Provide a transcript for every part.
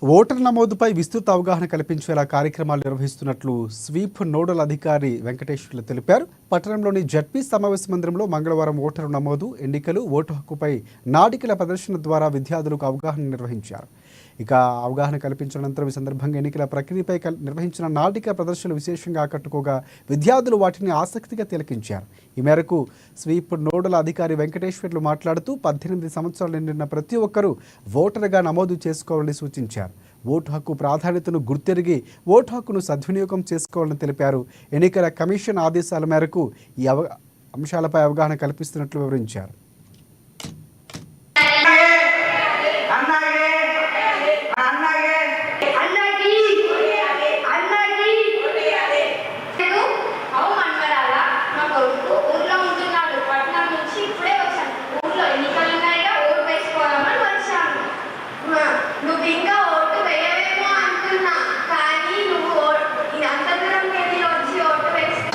Voter నమోదుపై విస్తృత అవగాహన కల్పించేలా కార్యక్రమాలు నిర్వహిస్తున్నట్లు స్వీప్ నోడల్ అధికారి వెంకటేశ్వర్లు తెలిపారు. పట్టణంలోని జడ్పీ సమావేశ మందిరంలో మంగళవారం ఓటరు నమోదు, ఎన్నికలు, ఓటు హక్కుపై నాటికల ప్రదర్శన ద్వారా విద్యార్థులకు అవగాహన నిర్వహించారు. ఇక అవగాహన కల్పించిన అనంతరం ఈ సందర్భంగా ఎన్నికల ప్రక్రియపై నిర్వహించిన నాటిక ప్రదర్శనలు విశేషంగా ఆకట్టుకోగా విద్యార్థులు వాటిని ఆసక్తిగా తిలకించారు. ఈ మేరకు స్వీప్ నోడల్ అధికారి వెంకటేశ్వర్లు మాట్లాడుతూ 18 సంవత్సరాలు నిండిన ప్రతి ఒక్కరూ ఓటరుగా నమోదు చేసుకోవాలని సూచించారు. ఓటు హక్కు ప్రాధాన్యతను గుర్తెరిగి ఓటు హక్కును సద్వినియోగం చేసుకోవాలని తెలిపారు. ఎన్నికల కమిషన్ ఆదేశాల మేరకు ఈ అంశాలపై అవగాహన కల్పిస్తున్నట్లు వివరించారు.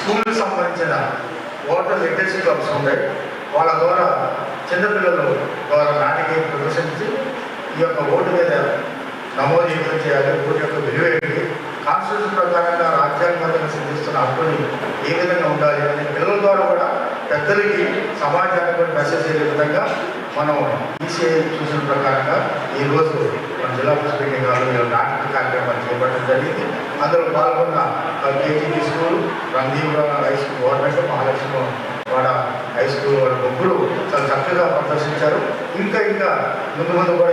స్కూల్కి సంబంధించిన ఓటర్ లిటరసీ క్లబ్స్ ఉంటాయి. వాళ్ళ ద్వారా చిన్నపిల్లలు ద్వారా నాటిక ప్రదర్శించి ఈ యొక్క ఓటు మీద నమోదు ఏం చేయాలి, ఓటు యొక్క విలువ ఏంటి, కాన్స్టిట్యూషన్ ప్రకారంగా రాజ్యాంగంగా సిద్ధిస్తున్న హక్కుని ఏ విధంగా ఉండాలి అని పిల్లల ద్వారా కూడా పెద్దలకి సమాజానికి కూడా మెసేజ్ అయ్యే విధంగా మనం ఈసీఐ చూసిన ప్రకారంగా ఈరోజు మన జిల్లా ప్రెసిడెంట్ గారు నాటక కార్యక్రమాలు చేపట్టడం జరిగింది. అందులో పాల్గొన్న KGB school, Rangipuram high school government, Mahalakshmi Wada high school వాళ్ళ ముగ్గురు చాలా చక్కగా ప్రదర్శించారు. ఇంకా ముందు కూడా